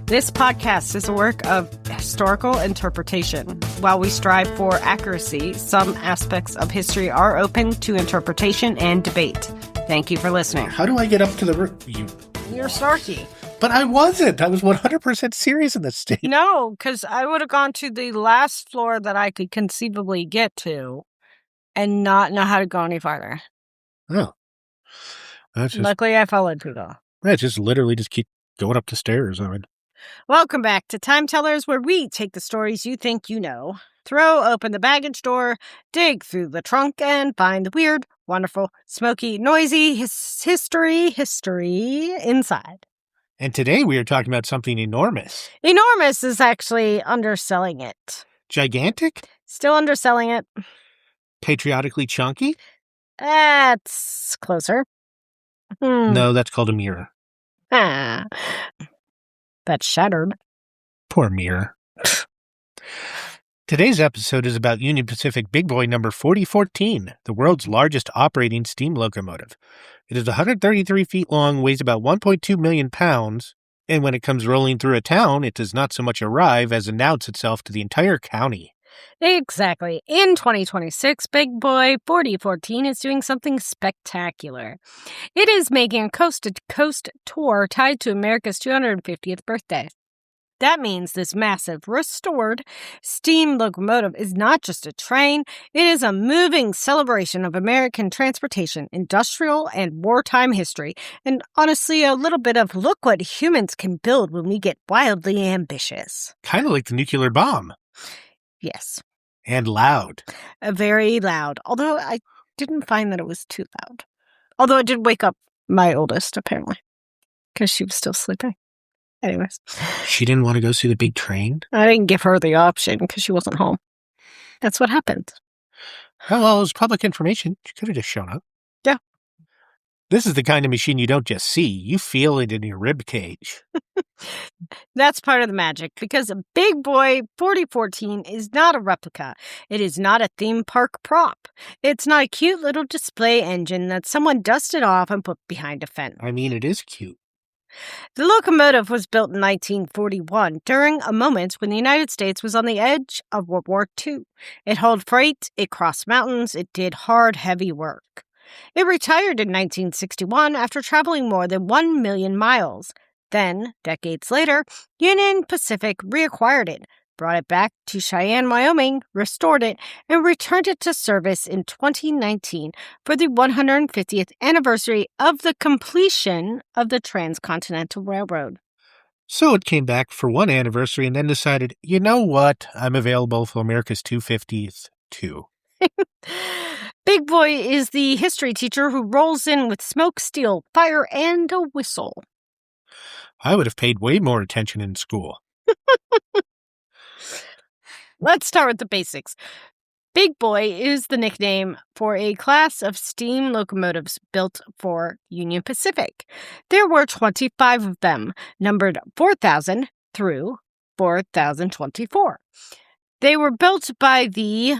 This podcast is a work of historical interpretation. While we strive for accuracy, some aspects of history are open to interpretation and debate. Thank you for listening. How do I get up to the roof? You're snarky. But I wasn't. I was 100% serious in this state. No, because I would have gone to the last floor that I could conceivably get to and not know how to go any farther. Oh. Luckily, I followed Poodle. Yeah, just literally just keep going up the stairs. Welcome back to Time Tellers, where we take the stories you think you know, throw open the baggage door, dig through the trunk, and find the weird, wonderful, smoky, noisy history inside. And today we are talking about something enormous. Enormous is actually underselling it. Gigantic? Still underselling it. Patriotically chunky? That's closer. No, that's called a mirror. That's shattered. Poor mirror. Today's episode is about Union Pacific Big Boy number 4014, the world's largest operating steam locomotive. It is 133 feet long, weighs about 1.2 million pounds, and when it comes rolling through a town, it does not so much arrive as announce itself to the entire county. Exactly. In 2026, Big Boy 4014 is doing something spectacular. It is making a coast-to-coast tour tied to America's 250th birthday. That means this massive, restored steam locomotive is not just a train, it is a moving celebration of American transportation, industrial and wartime history, and honestly, a little bit of look what humans can build when we get wildly ambitious. Kind of like the nuclear bomb. Yes. And loud. Very loud, although I didn't find that it was too loud. Although it did wake up my oldest, apparently, because she was still sleeping. Anyways. She didn't want to go see the big train? I didn't give her the option because she wasn't home. That's what happened. Oh, well, it was public information. She could have just shown up. Yeah. This is the kind of machine you don't just see. You feel it in your rib cage. That's part of the magic, because Big Boy 4014 is not a replica. It is not a theme park prop. It's not a cute little display engine that someone dusted off and put behind a fence. I mean, it is cute. The locomotive was built in 1941 during a moment when the United States was on the edge of World War II. It hauled freight, it crossed mountains, it did hard, heavy work. It retired in 1961 after traveling more than 1 million miles. Then, decades later, Union Pacific reacquired it, brought it back to Cheyenne, Wyoming, restored it, and returned it to service in 2019 for the 150th anniversary of the completion of the Transcontinental Railroad. So it came back for one anniversary and then decided, you know what, I'm available for America's 250th too. Big Boy is the history teacher who rolls in with smoke, steel, fire, and a whistle. I would have paid way more attention in school. Let's start with the basics. Big Boy is the nickname for a class of steam locomotives built for Union Pacific. There were 25 of them, numbered 4,000 through 4,024. They were built by the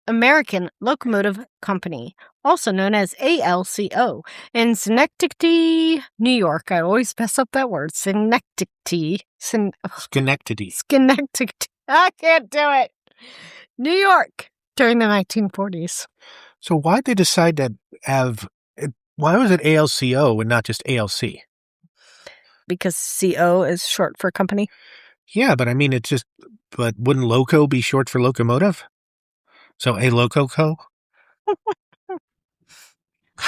American Locomotive Company, also known as ALCO, in Schenectady, New York. I always mess up that word. Schenectady. Schenectady. I can't do it. New York during the 1940s. So why'd they decide to why was it ALCO and not just ALC? Because CO is short for company. Yeah, but I mean, but wouldn't loco be short for locomotive? So a lococo?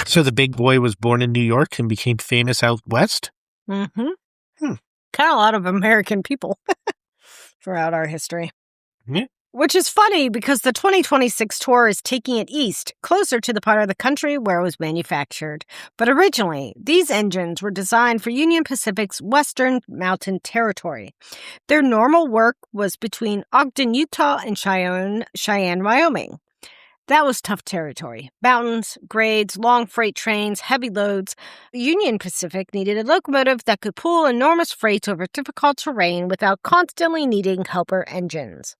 So the Big Boy was born in New York and became famous out west? Mm-hmm. Kind of a lot of American people throughout our history. Yeah. Which is funny because the 2026 tour is taking it east, closer to the part of the country where it was manufactured. But originally, these engines were designed for Union Pacific's Western Mountain Territory. Their normal work was between Ogden, Utah and Cheyenne, Wyoming. That was tough territory. Mountains, grades, long freight trains, heavy loads. Union Pacific needed a locomotive that could pull enormous freight over difficult terrain without constantly needing helper engines.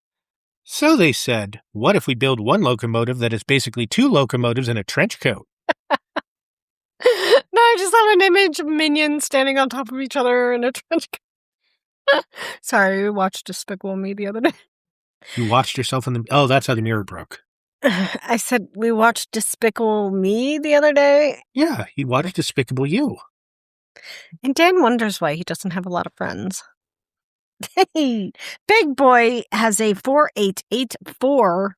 So they said, what if we build one locomotive that is basically two locomotives in a trench coat? No, I just have an image of minions standing on top of each other in a trench coat. Sorry, we watched Despicable Me the other day. You watched yourself in the... Oh, that's how the mirror broke. I said we watched Despicable Me the other day. Yeah, you watched Despicable You. And Dan wonders why he doesn't have a lot of friends. Big Boy has a 4-8-8-4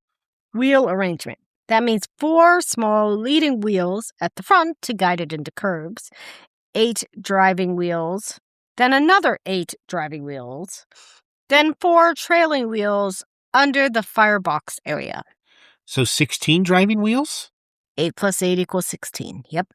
wheel arrangement. That means 4 small leading wheels at the front to guide it into curves, 8 driving wheels, then another 8 driving wheels, then 4 trailing wheels under the firebox area. So 16 driving wheels? 8 plus 8 equals 16. Yep.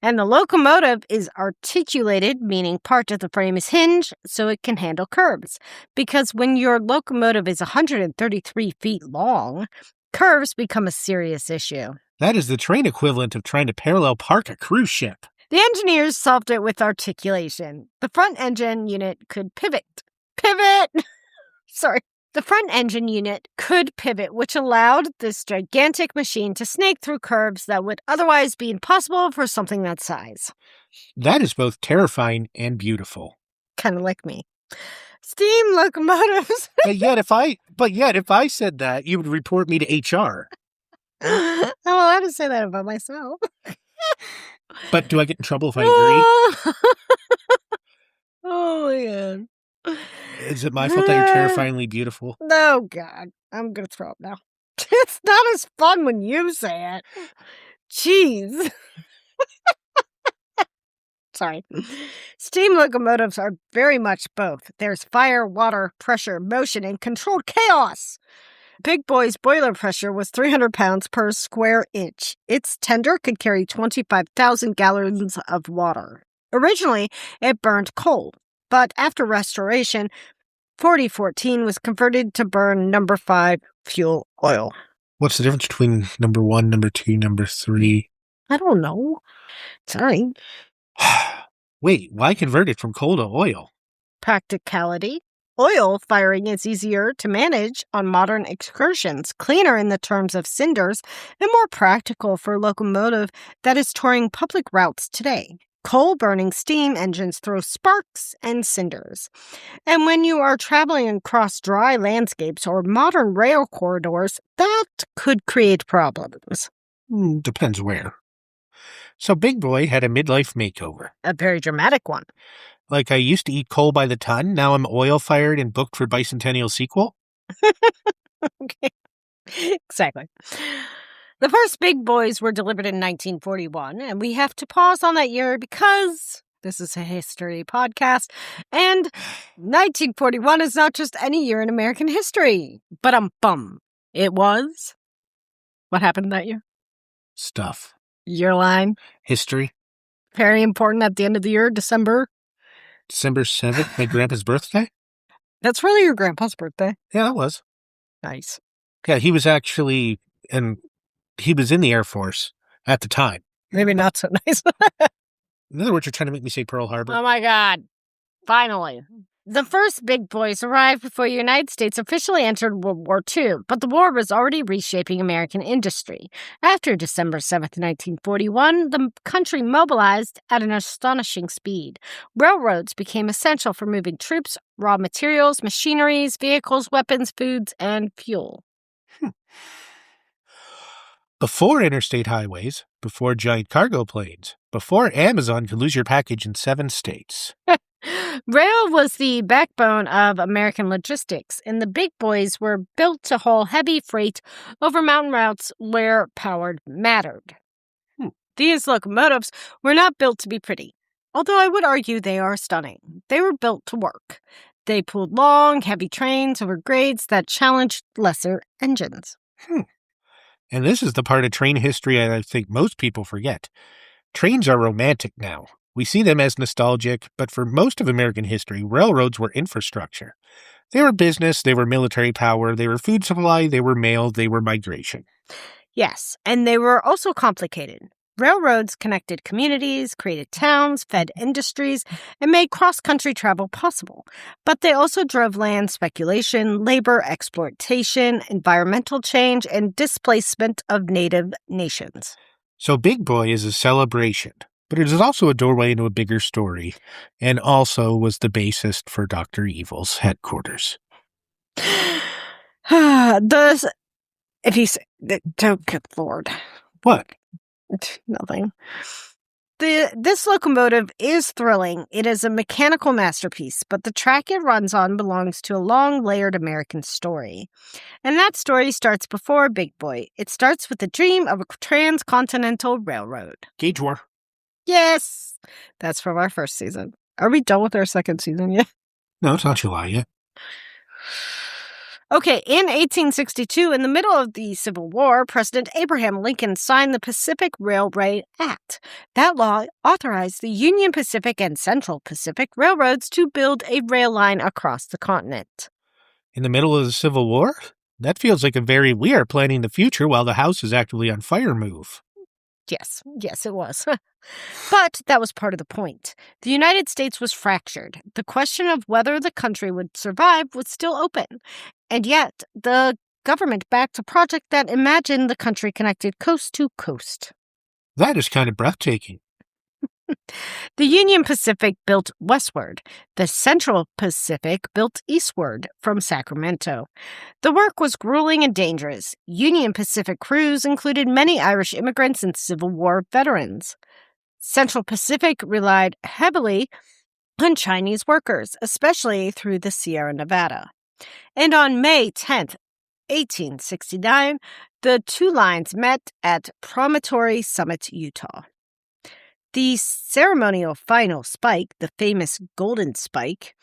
And the locomotive is articulated, meaning part of the frame is hinged so it can handle curves. Because when your locomotive is 133 feet long, curves become a serious issue. That is the train equivalent of trying to parallel park a cruise ship. The engineers solved it with articulation. The front engine unit could pivot. Sorry. The front engine unit could pivot, which allowed this gigantic machine to snake through curves that would otherwise be impossible for something that size. That is both terrifying and beautiful. Kind of like me. Steam locomotives. But yet, if I said that, you would report me to HR. I'm allowed to say that about myself. But do I get in trouble if I agree? Oh, my God. Is it my fault that you're terrifyingly beautiful? Oh, God. I'm going to throw up now. It's not as fun when you say it. Jeez. Sorry. Steam locomotives are very much both. There's fire, water, pressure, motion, and controlled chaos. Big Boy's boiler pressure was 300 pounds per square inch. Its tender could carry 25,000 gallons of water. Originally, it burned coal, but after restoration, 4014 was converted to burn number 5 fuel oil. What's the difference between number 1, number 2, number 3? I don't know. Sorry. Wait, why convert it from coal to oil? Practicality. Oil firing is easier to manage on modern excursions, cleaner in the terms of cinders, and more practical for a locomotive that is touring public routes today. Coal-burning steam engines throw sparks and cinders. And when you are traveling across dry landscapes or modern rail corridors, that could create problems. Depends where. So Big Boy had a midlife makeover. A very dramatic one. Like I used to eat coal by the ton, now I'm oil-fired and booked for bicentennial sequel? Okay. Exactly. The first Big Boys were delivered in 1941, and we have to pause on that year because this is a history podcast, and 1941 is not just any year in American history. But it was. What happened that year? Stuff. Your line. History. Very important at the end of the year, December 7th, my grandpa's birthday? That's really your grandpa's birthday. Yeah, it was. Nice. Yeah, he was actually, and he was in the Air Force at the time. Maybe not so nice. In other words, you're trying to make me say Pearl Harbor. Oh my God. Finally. The first Big Boys arrived before the United States officially entered World War II, but the war was already reshaping American industry. After December 7th, 1941, the country mobilized at an astonishing speed. Railroads became essential for moving troops, raw materials, machineries, vehicles, weapons, foods, and fuel. Before interstate highways, before giant cargo planes, before Amazon could lose your package in 7 states. Rail was the backbone of American logistics, and the Big Boys were built to haul heavy freight over mountain routes where power mattered. These locomotives were not built to be pretty, although I would argue they are stunning. They were built to work. They pulled long, heavy trains over grades that challenged lesser engines. And this is the part of train history I think most people forget. Trains are romantic now. We see them as nostalgic, but for most of American history, railroads were infrastructure. They were business, they were military power, they were food supply, they were mail, they were migration. Yes, and they were also complicated. Railroads connected communities, created towns, fed industries, and made cross-country travel possible. But they also drove land speculation, labor exploitation, environmental change, and displacement of native nations. So Big Boy is a celebration. But it is also a doorway into a bigger story, and also was the basis for Dr. Evil's headquarters. If you say, oh, good Lord. What? Nothing. This locomotive is thrilling. It is a mechanical masterpiece, but the track it runs on belongs to a long, layered American story. And that story starts before Big Boy. It starts with the dream of a transcontinental railroad. Gauge War. Yes! That's from our first season. Are we done with our second season yet? No, it's not July yet. Okay, in 1862, in the middle of the Civil War, President Abraham Lincoln signed the Pacific Railway Act. That law authorized the Union Pacific and Central Pacific Railroads to build a rail line across the continent. In the middle of the Civil War? That feels like a very we are planning the future while the house is actively on fire move. Yes, it was. But that was part of the point. The United States was fractured. The question of whether the country would survive was still open. And yet, the government backed a project that imagined the country connected coast to coast. That is kind of breathtaking. The Union Pacific built westward. The Central Pacific built eastward from Sacramento. The work was grueling and dangerous. Union Pacific crews included many Irish immigrants and Civil War veterans. Central Pacific relied heavily on Chinese workers, especially through the Sierra Nevada. And on May 10th, 1869, the two lines met at Promontory Summit, Utah. The ceremonial final spike, the famous Golden Spike,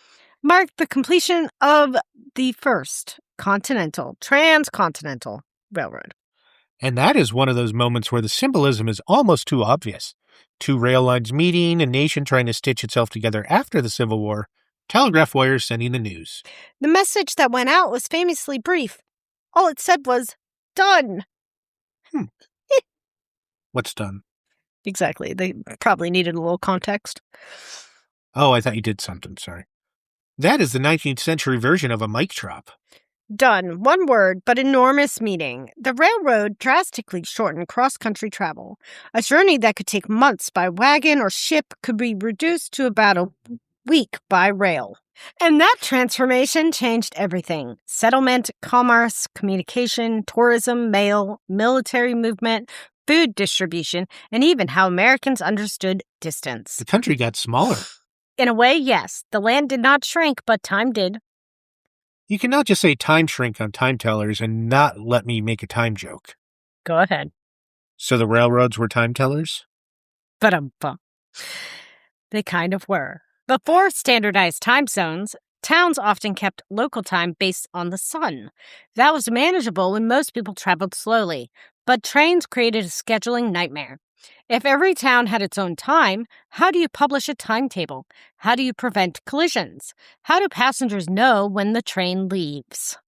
marked the completion of the first transcontinental railroad. And that is one of those moments where the symbolism is almost too obvious. Two rail lines meeting, a nation trying to stitch itself together after the Civil War, telegraph wires sending the news. The message that went out was famously brief. All it said was, done. What's done? Exactly. They probably needed a little context. Oh, I thought you did something. Sorry. That is the 19th century version of a mic drop. Done. One word, but enormous meaning. The railroad drastically shortened cross-country travel. A journey that could take months by wagon or ship could be reduced to about a week by rail. And that transformation changed everything. Settlement, commerce, communication, tourism, mail, military movement, food distribution, and even how Americans understood distance. The country got smaller. In a way, yes. The land did not shrink, but time did. You cannot just say time shrink on time tellers and not let me make a time joke. Go ahead. So the railroads were time tellers? Ba-dum-bum. They kind of were. Before standardized time zones, towns often kept local time based on the sun. That was manageable when most people traveled slowly, but trains created a scheduling nightmare. If every town had its own time, how do you publish a timetable? How do you prevent collisions? How do passengers know when the train leaves?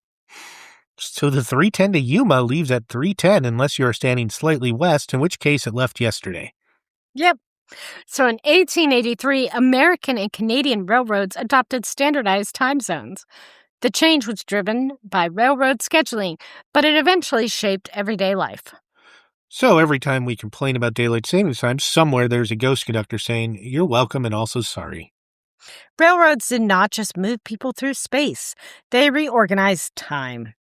So the 310 to Yuma leaves at 3:10 unless you are standing slightly west, in which case it left yesterday. Yep. So in 1883, American and Canadian railroads adopted standardized time zones. The change was driven by railroad scheduling, but it eventually shaped everyday life. So every time we complain about daylight savings time, somewhere there's a ghost conductor saying, "You're welcome and also sorry." Railroads did not just move people through space. They reorganized time.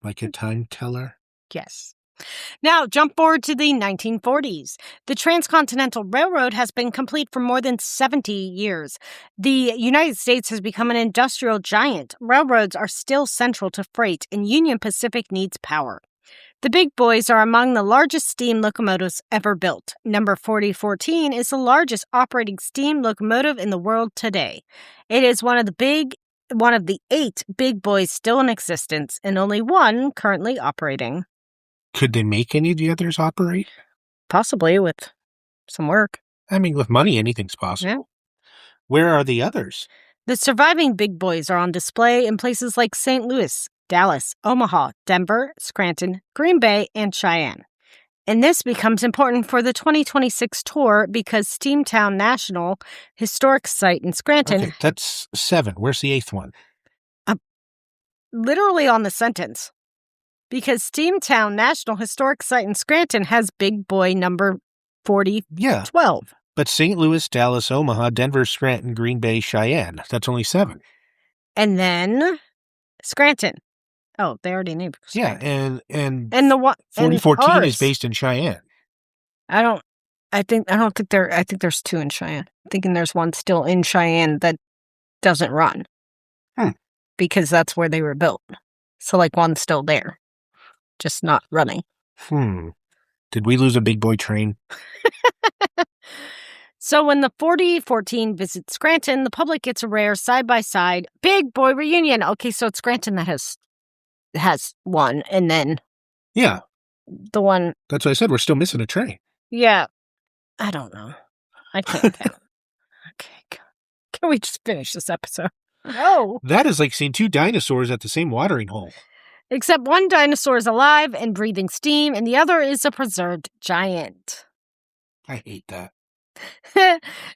Like a time teller? Yes. Now, jump forward to the 1940s. The Transcontinental Railroad has been complete for more than 70 years. The United States has become an industrial giant. Railroads are still central to freight, and Union Pacific needs power. The big boys are among the largest steam locomotives ever built. Number 4014 is the largest operating steam locomotive in the world today. It is one of the 8 big boys still in existence, and only one currently operating. Could they make any of the others operate? Possibly, with some work. I mean, with money, anything's possible. Yeah. Where are the others? The surviving big boys are on display in places like St. Louis, Dallas, Omaha, Denver, Scranton, Green Bay, and Cheyenne. And this becomes important for the 2026 tour because Steamtown National Historic Site in Scranton... Okay, that's 7. Where's the 8th one? Literally on the sentence. Because Steamtown National Historic Site in Scranton has big boy number 4012. But St. Louis, Dallas, Omaha, Denver, Scranton, Green Bay, Cheyenne. That's only 7. And then Scranton. Oh, they already named Scranton. Yeah, and the one 4014 is based in Cheyenne. I think there's 2 in Cheyenne. I'm thinking there's one still in Cheyenne that doesn't run. Because that's where they were built. So like one's still there, just not running. Did we lose a big boy train? So when the 4014 visits Scranton, the public gets a rare side-by-side big boy reunion. Okay, so it's Scranton that has one, and then the one. That's what I said. We're still missing a train. Yeah, I don't know. I can't count. Okay, can we just finish this episode? No. That is like seeing 2 dinosaurs at the same watering hole. Except one dinosaur is alive and breathing steam, and the other is a preserved giant. I hate that.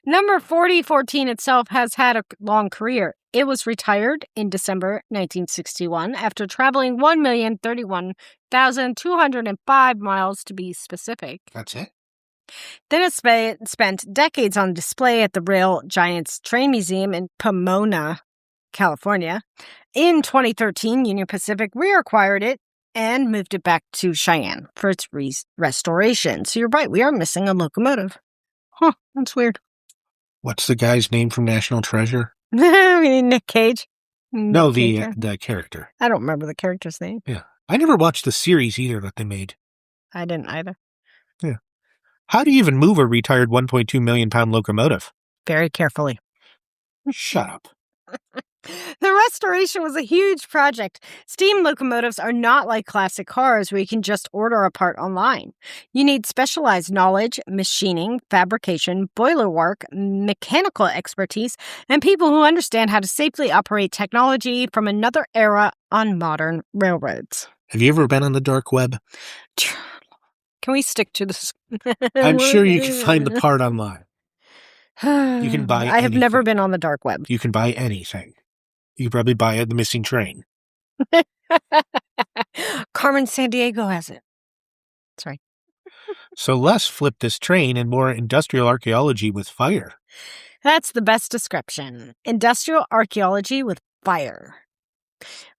Number 4014 itself has had a long career. It was retired in December 1961 after traveling 1,031,205 miles to be specific. That's it? Then it spent decades on display at the Rail Giants Train Museum in Pomona, California. In 2013, Union Pacific reacquired it and moved it back to Cheyenne for its restoration. So you're right, we are missing a locomotive. Huh, that's weird. What's the guy's name from National Treasure? Nick Cage? No, the character. I don't remember the character's name. Yeah. I never watched the series either that they made. I didn't either. Yeah. How do you even move a retired 1.2 million pound locomotive? Very carefully. Shut up. The restoration was a huge project. Steam locomotives are not like classic cars where you can just order a part online. You need specialized knowledge, machining, fabrication, boiler work, mechanical expertise, and people who understand how to safely operate technology from another era on modern railroads. Have you ever been on the dark web? Can we stick to this? I'm sure you can find the part online. You can buy I have never been on the dark web. You can buy anything. You could probably buy the missing train. Carmen Sandiego has it. Sorry. So less flip this train and more industrial archaeology with fire. That's the best description. Industrial archaeology with fire.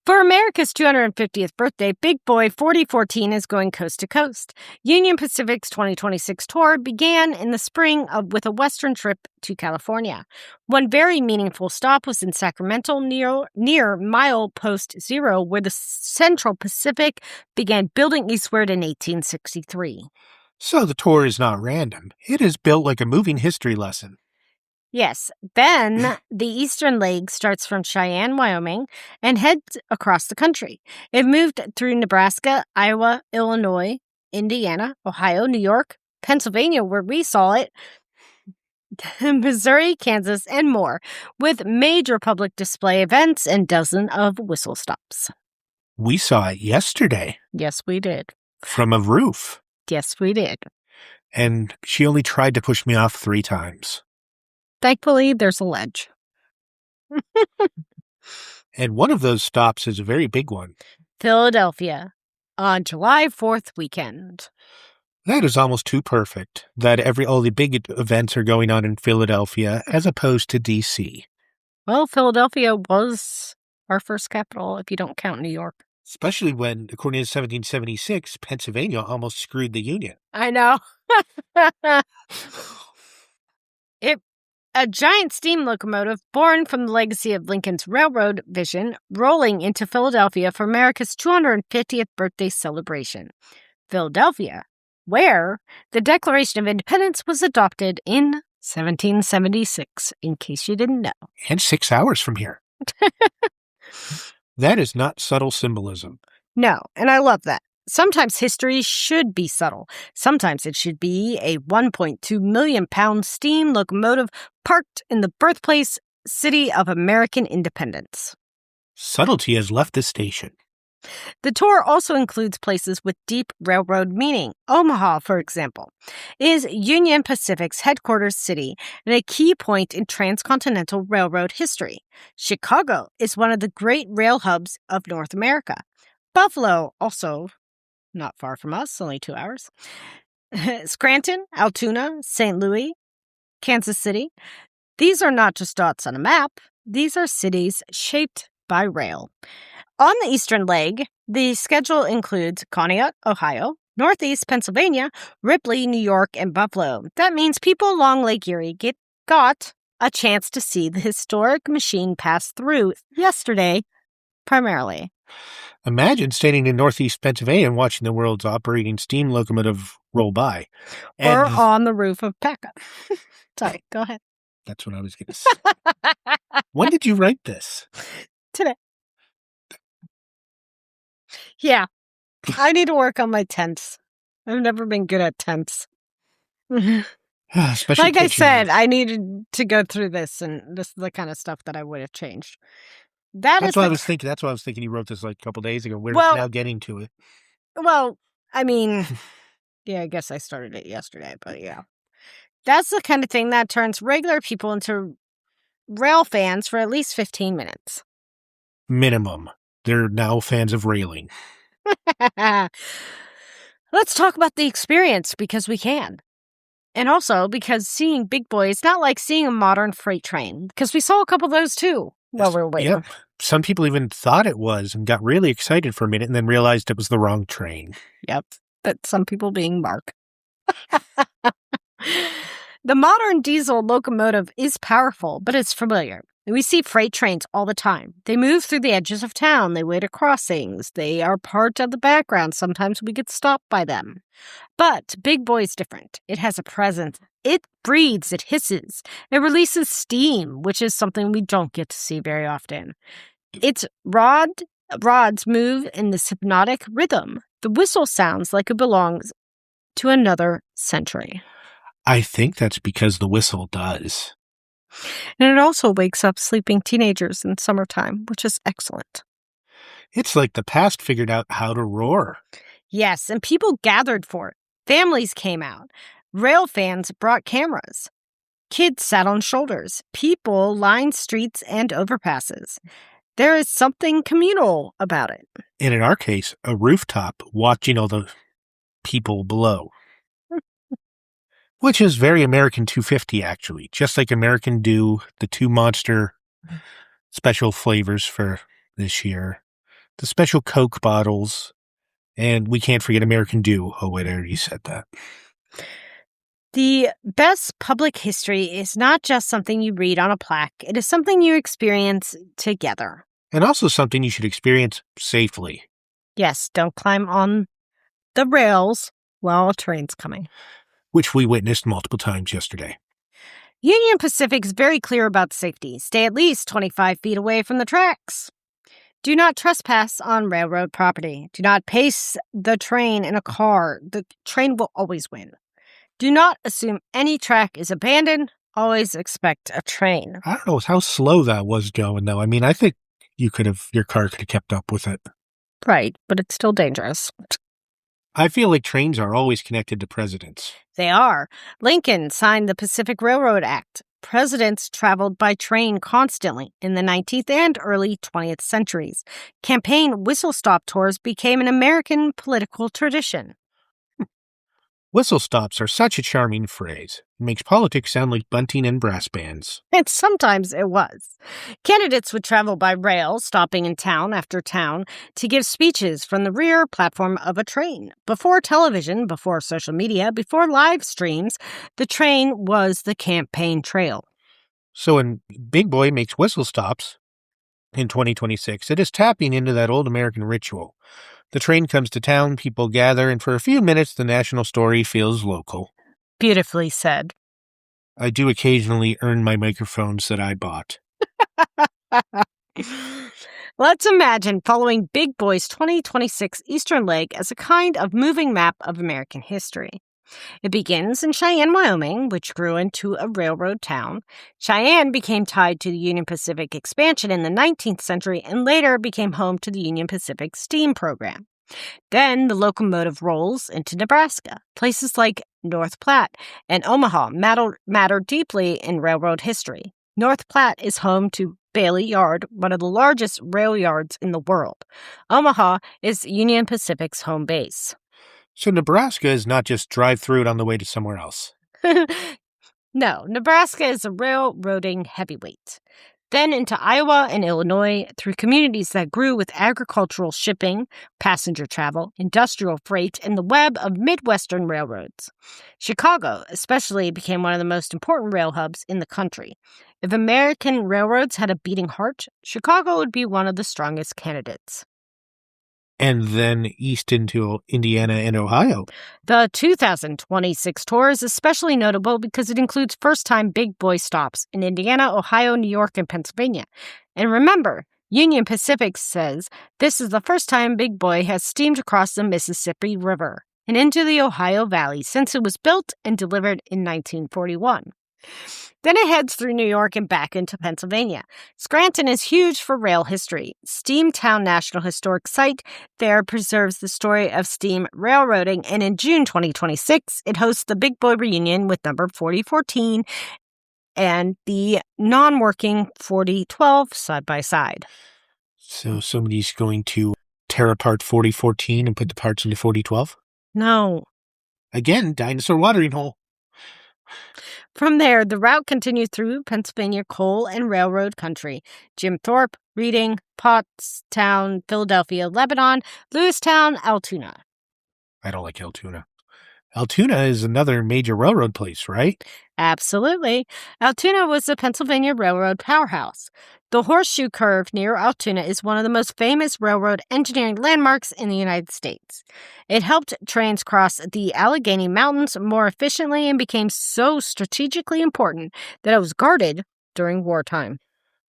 For America's 250th birthday, Big Boy 4014 is going coast to coast. Union Pacific's 2026 tour began in the spring with a western trip to California. One very meaningful stop was in Sacramento near milepost 0, where the Central Pacific began building eastward in 1863. So the tour is not random. It is built like a moving history lesson. Yes. Then the eastern leg starts from Cheyenne, Wyoming, and heads across the country. It moved through Nebraska, Iowa, Illinois, Indiana, Ohio, New York, Pennsylvania, where we saw it, Missouri, Kansas, and more, with major public display events and dozens of whistle stops. We saw it yesterday. Yes, we did. From a roof. Yes, we did. And she only tried to push me off 3 times. Thankfully, there's a ledge. And one of those stops is a very big one. Philadelphia, on July 4th weekend. That is almost too perfect, that all the big events are going on in Philadelphia as opposed to D.C. Well, Philadelphia was our first capital, if you don't count New York. Especially when, according to 1776, Pennsylvania almost screwed the Union. I know. A giant steam locomotive born from the legacy of Lincoln's railroad vision rolling into Philadelphia for America's 250th birthday celebration. Philadelphia, where the Declaration of Independence was adopted in 1776, in case you didn't know. And 6 hours from here. That is not subtle symbolism. No, and I love that. Sometimes history should be subtle. Sometimes it should be a 1.2 million pound steam locomotive parked in the birthplace city of American independence. Subtlety has left the station. The tour also includes places with deep railroad meaning. Omaha, for example, is Union Pacific's headquarters city and a key point in transcontinental railroad history. Chicago is one of the great rail hubs of North America. Buffalo, also not far from us, only 2 hours. Scranton, Altoona, St. Louis, Kansas City. These are not just dots on a map. These are cities shaped by rail. On the eastern leg, the schedule includes Conneaut, Ohio, Northeast Pennsylvania, Ripley, New York, and Buffalo. That means people along Lake Erie got a chance to see the historic machine pass through yesterday, primarily. Imagine standing in Northeast Pennsylvania and watching the world's operating steam locomotive roll by. Or on the roof of Pecca. Sorry, go ahead. That's what I was going to say. When did you write this? Today. Yeah. I need to work on my tense. I've never been good at tense. Like I said, I needed to go through this, and this is the kind of stuff that I would have changed. That's what I was thinking. That's what I was thinking. You wrote this like a couple days ago. We're now getting to it. Well, I mean, yeah, I guess I started it yesterday, but yeah. That's the kind of thing that turns regular people into rail fans for at least 15 minutes. Minimum. They're now fans of railing. Let's talk about the experience, because we can. And also because seeing Big Boy is not like seeing a modern freight train, because we saw a couple of those too while we were waiting. Yep. Some people even thought it was and got really excited for a minute and then realized it was the wrong train. Yep. But some people being Mark. The modern diesel locomotive is powerful, but it's familiar. We see freight trains all the time. They move through the edges of town. They wait at crossings. They are part of the background. Sometimes we get stopped by them. But Big Boy's different. It has a presence. It breathes. It hisses. It releases steam, which is something we don't get to see very often. Its rods move in this hypnotic rhythm. The whistle sounds like it belongs to another century. I think that's because the whistle does. And it also wakes up sleeping teenagers in summertime, which is excellent. It's like the past figured out how to roar. Yes, and people gathered for it. Families came out. Rail fans brought cameras. Kids sat on shoulders. People lined streets and overpasses. There is something communal about it. And in our case, a rooftop watching all the people below. Which is very American 250, actually. Just like American Dew, the 2 Monster special flavors for this year, the special Coke bottles, and we can't forget American Dew. Oh, wait, I already said that. The best public history is not just something you read on a plaque. It is something you experience together. And also something you should experience safely. Yes, don't climb on the rails while a train's coming. Which we witnessed multiple times yesterday. Union Pacific is very clear about safety. Stay at least 25 feet away from the tracks. Do not trespass on railroad property. Do not pace the train in a car. The train will always win. Do not assume any track is abandoned. Always expect a train. I don't know how slow that was going, though. I mean, I think your car could have kept up with it. Right, but it's still dangerous. I feel like trains are always connected to presidents. They are. Lincoln signed the Pacific Railroad Act. Presidents traveled by train constantly in the 19th and early 20th centuries. Campaign whistle-stop tours became an American political tradition. Whistle stops are such a charming phrase. It makes politics sound like bunting and brass bands. And sometimes it was. Candidates would travel by rail, stopping in town after town to give speeches from the rear platform of a train. Before television, before social media, before live streams, the train was the campaign trail. So when Big Boy makes whistle stops in 2026, it is tapping into that old American ritual. The train comes to town, people gather, and for a few minutes the national story feels local. Beautifully said. I do occasionally earn my microphones that I bought. Let's imagine following Big Boy's 2026 Eastern leg as a kind of moving map of American history. It begins in Cheyenne, Wyoming, which grew into a railroad town. Cheyenne became tied to the Union Pacific expansion in the 19th century and later became home to the Union Pacific steam program. Then the locomotive rolls into Nebraska. Places like North Platte and Omaha matter deeply in railroad history. North Platte is home to Bailey Yard, one of the largest rail yards in the world. Omaha is Union Pacific's home base. So Nebraska is not just drive through it on the way to somewhere else. No, Nebraska is a railroading heavyweight. Then into Iowa and Illinois through communities that grew with agricultural shipping, passenger travel, industrial freight, and the web of Midwestern railroads. Chicago, especially, became one of the most important rail hubs in the country. If American railroads had a beating heart, Chicago would be one of the strongest candidates. And then east into Indiana and Ohio. The 2026 tour is especially notable because it includes first-time big boy stops in Indiana, Ohio, New York, and Pennsylvania. And remember, Union Pacific says this is the first time Big Boy has steamed across the Mississippi River and into the Ohio Valley since it was built and delivered in 1941. Then it heads through New York and back into Pennsylvania. Scranton is huge for rail history. Steamtown National Historic Site there preserves the story of steam railroading, and in June 2026, it hosts the Big Boy reunion with number 4014 and the non-working 4012 side by side. So somebody's going to tear apart 4014 and put the parts into 4012? No. Again, dinosaur watering hole. From there, the route continues through Pennsylvania coal and railroad country. Jim Thorpe, Reading, Pottstown, Philadelphia, Lebanon, Lewistown, Altoona. I don't like Altoona. Altoona is another major railroad place, right? Absolutely. Altoona was the Pennsylvania Railroad powerhouse. The Horseshoe Curve near Altoona is one of the most famous railroad engineering landmarks in the United States. It helped trains cross the Allegheny Mountains more efficiently and became so strategically important that it was guarded during wartime.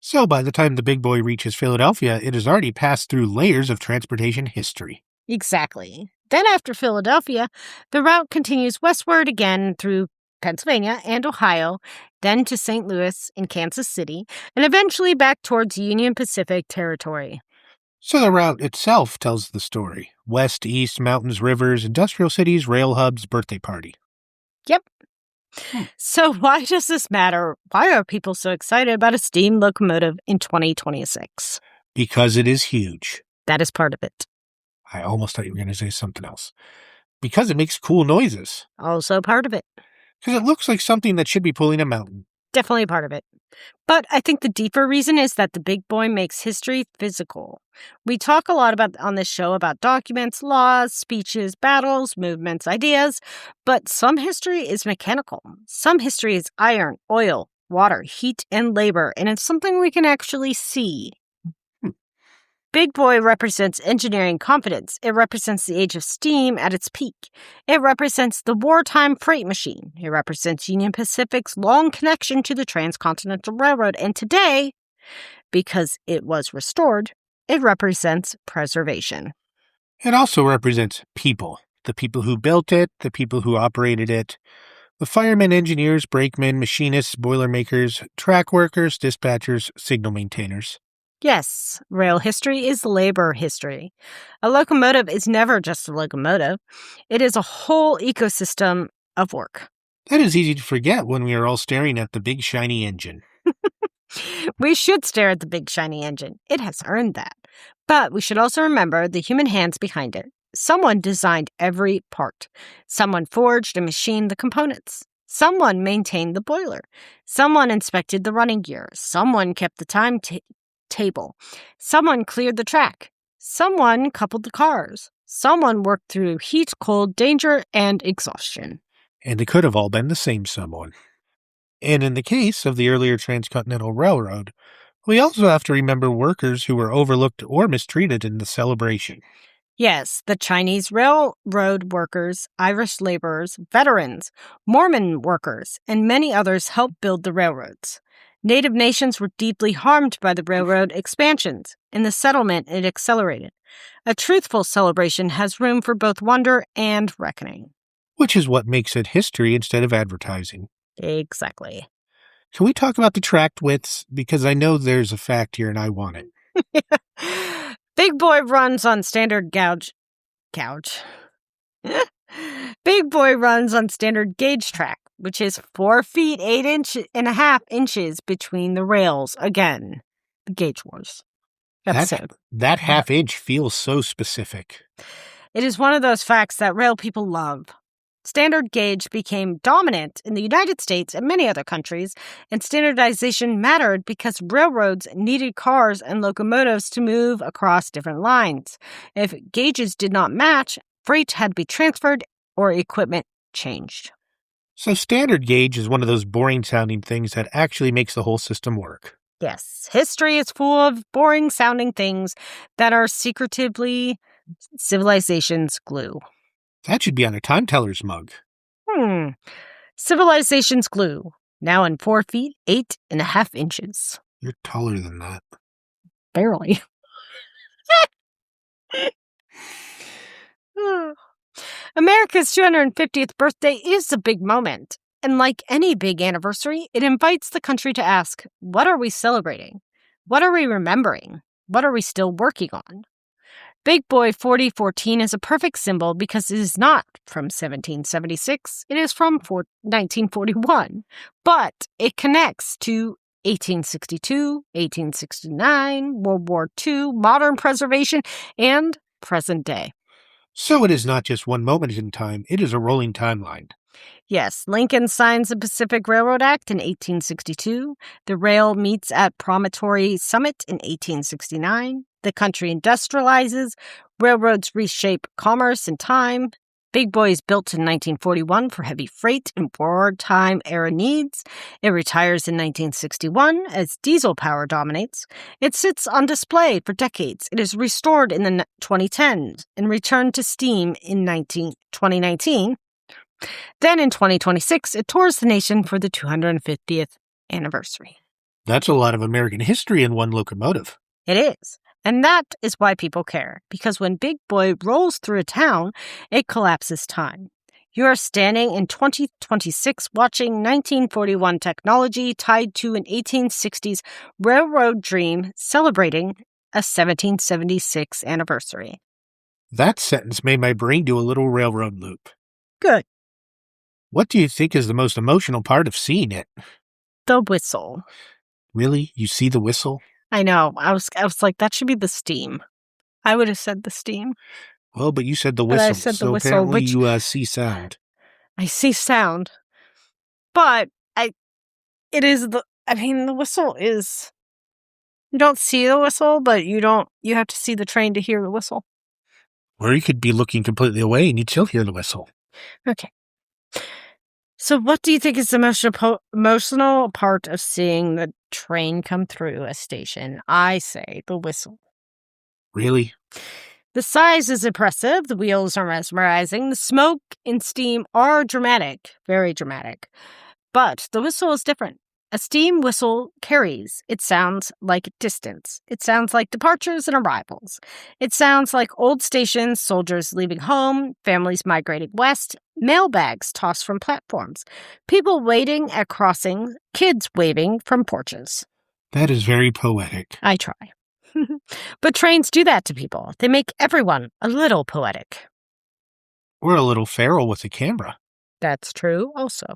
So by the time the Big Boy reaches Philadelphia, it has already passed through layers of transportation history. Exactly. Then after Philadelphia, the route continues westward again through Pennsylvania and Ohio, then to St. Louis and Kansas City, and eventually back towards Union Pacific territory. So the route itself tells the story. West, east, mountains, rivers, industrial cities, rail hubs, birthday party. Yep. So why does this matter? Why are people so excited about a steam locomotive in 2026? Because it is huge. That is part of it. I almost thought you were going to say something else. Because it makes cool noises. Also part of it. Because it looks like something that should be pulling a mountain. Definitely part of it. But I think the deeper reason is that the Big Boy makes history physical. We talk a lot about on this show about documents, laws, speeches, battles, movements, ideas, but some history is mechanical. Some history is iron, oil, water, heat, and labor, and it's something we can actually see. Big Boy represents engineering confidence. It represents the age of steam at its peak. It represents the wartime freight machine. It represents Union Pacific's long connection to the Transcontinental Railroad. And today, because it was restored, it represents preservation. It also represents people. The people who built it, the people who operated it, the firemen, engineers, brakemen, machinists, boilermakers, track workers, dispatchers, signal maintainers. Yes, rail history is labor history. A locomotive is never just a locomotive. It is a whole ecosystem of work. That is easy to forget when we are all staring at the big shiny engine. We should stare at the big shiny engine. It has earned that. But we should also remember the human hands behind it. Someone designed every part. Someone forged and machined the components. Someone maintained the boiler. Someone inspected the running gear. Someone kept the table. Someone cleared the track. Someone coupled the cars. Someone worked through heat, cold, danger, and exhaustion. And it could have all been the same someone. And in the case of the earlier Transcontinental Railroad, we also have to remember workers who were overlooked or mistreated in the celebration. Yes, the Chinese railroad workers, Irish laborers, veterans, Mormon workers, and many others helped build the railroads. Native nations were deeply harmed by the railroad expansions. In the settlement, it accelerated. A truthful celebration has room for both wonder and reckoning. Which is what makes it history instead of advertising. Exactly. Can we talk about the track widths? Because I know there's a fact here and I want it. Big Boy runs on standard gauge. Big Boy runs on standard gauge track, which is 4 feet 8.5 inches between the rails. Again, the Gauge Wars episode. That half inch feels so specific. It is one of those facts that rail people love. Standard gauge became dominant in the United States and many other countries, and standardization mattered because railroads needed cars and locomotives to move across different lines. If gauges did not match, freight had to be transferred or equipment changed. So standard gauge is one of those boring-sounding things that actually makes the whole system work. Yes, history is full of boring-sounding things that are secretively civilization's glue. That should be on a time teller's mug. Civilization's glue, now in 4 feet, 8.5 inches. You're taller than that. Barely. America's 250th birthday is a big moment. And like any big anniversary, it invites the country to ask, what are we celebrating? What are we remembering? What are we still working on? Big Boy 4014 is a perfect symbol because it is not from 1776. It is from 1941. But it connects to 1862, 1869, World War II, modern preservation, and present day. So it is not just one moment in time, it is a rolling timeline. Yes, Lincoln signs the Pacific Railroad Act in 1862. The rail meets at Promontory Summit in 1869. The country industrializes. Railroads reshape commerce and time. Big Boy is built in 1941 for heavy freight and wartime era needs. It retires in 1961 as diesel power dominates. It sits on display for decades. It is restored in the 2010s and returned to steam in 2019. Then in 2026, it tours the nation for the 250th anniversary. That's a lot of American history in one locomotive. It is. And that is why people care, because when Big Boy rolls through a town, it collapses time. You are standing in 2026 watching 1941 technology tied to an 1860s railroad dream celebrating a 1776 anniversary. That sentence made my brain do a little railroad loop. Good. What do you think is the most emotional part of seeing it? The whistle. Really? You see the whistle? I know. I was like, that should be the steam. I would have said the steam. Well, but you said the whistle, I said the so whistle, apparently which- you see sound. I see sound. But the whistle is, you don't see the whistle, but you have to see the train to hear the whistle. Or you could be looking completely away and you'd still hear the whistle. Okay. So what do you think is the emotional part of seeing the train come through a station? I say the whistle. Really? The size is impressive. The wheels are mesmerizing. The smoke and steam are dramatic, very dramatic. But the whistle is different. A steam whistle carries. It sounds like distance. It sounds like departures and arrivals. It sounds like old stations, soldiers leaving home, families migrating west, mailbags tossed from platforms, people waiting at crossings, kids waving from porches. That is very poetic. I try. But trains do that to people. They make everyone a little poetic. Or a little feral with a camera. That's true also.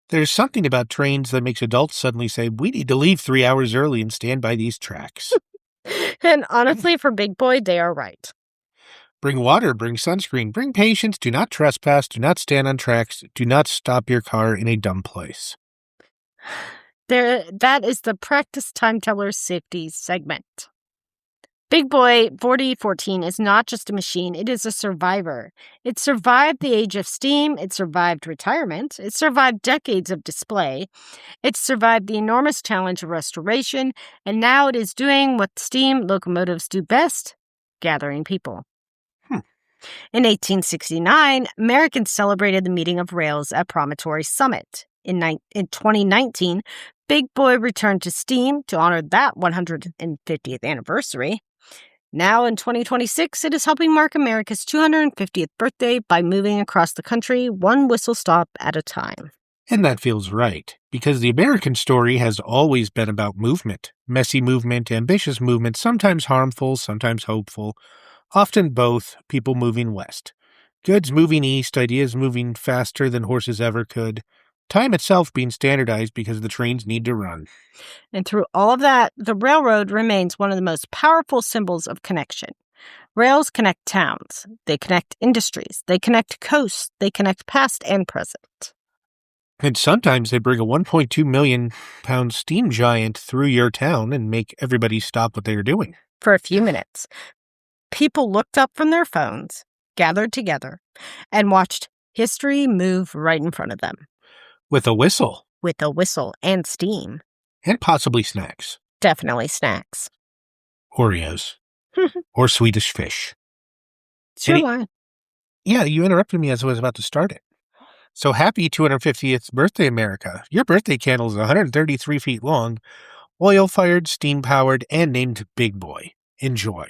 There's something about trains that makes adults suddenly say, we need to leave 3 hours early and stand by these tracks. And honestly, for Big Boy, they are right. Bring water, bring sunscreen, bring patience, do not trespass, do not stand on tracks, do not stop your car in a dumb place. That is the Practice Time Teller's Safety segment. Big Boy 4014 is not just a machine, it is a survivor. It survived the age of steam, it survived retirement, it survived decades of display, it survived the enormous challenge of restoration, and now it is doing what steam locomotives do best, gathering people. In 1869, Americans celebrated the meeting of rails at Promontory Summit. In 2019, Big Boy returned to steam to honor that 150th anniversary. Now in 2026, it is helping mark America's 250th birthday by moving across the country one whistle stop at a time. And that feels right, because the American story has always been about movement. Messy movement, ambitious movement, sometimes harmful, sometimes hopeful, often both, people moving west. Goods moving east, ideas moving faster than horses ever could. Time itself being standardized because the trains need to run. And through all of that, the railroad remains one of the most powerful symbols of connection. Rails connect towns, they connect industries, they connect coasts, they connect past and present. And sometimes they bring a 1.2 million pound steam giant through your town and make everybody stop what they are doing. For a few minutes, people looked up from their phones, gathered together, and watched history move right in front of them. With a whistle. With a whistle and steam. And possibly snacks. Definitely snacks. Oreos. Or Swedish fish. Sure, why? Yeah, you interrupted me as I was about to start it. So happy 250th birthday, America. Your birthday candle is 133 feet long, oil-fired, steam-powered, and named Big Boy. Enjoy.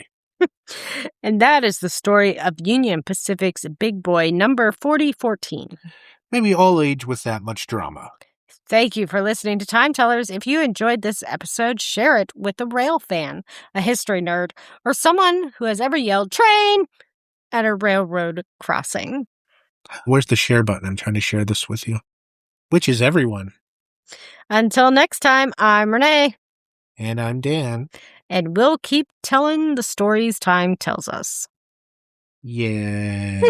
And that is the story of Union Pacific's Big Boy number 4014. Maybe all age with that much drama. Thank you for listening to Time Tellers. If you enjoyed this episode, share it with a rail fan, a history nerd, or someone who has ever yelled, "Train!" at a railroad crossing. Where's the share button? I'm trying to share this with you. Which is everyone. Until next time, I'm Renee. And I'm Dan. And we'll keep telling the stories time tells us. Yeah.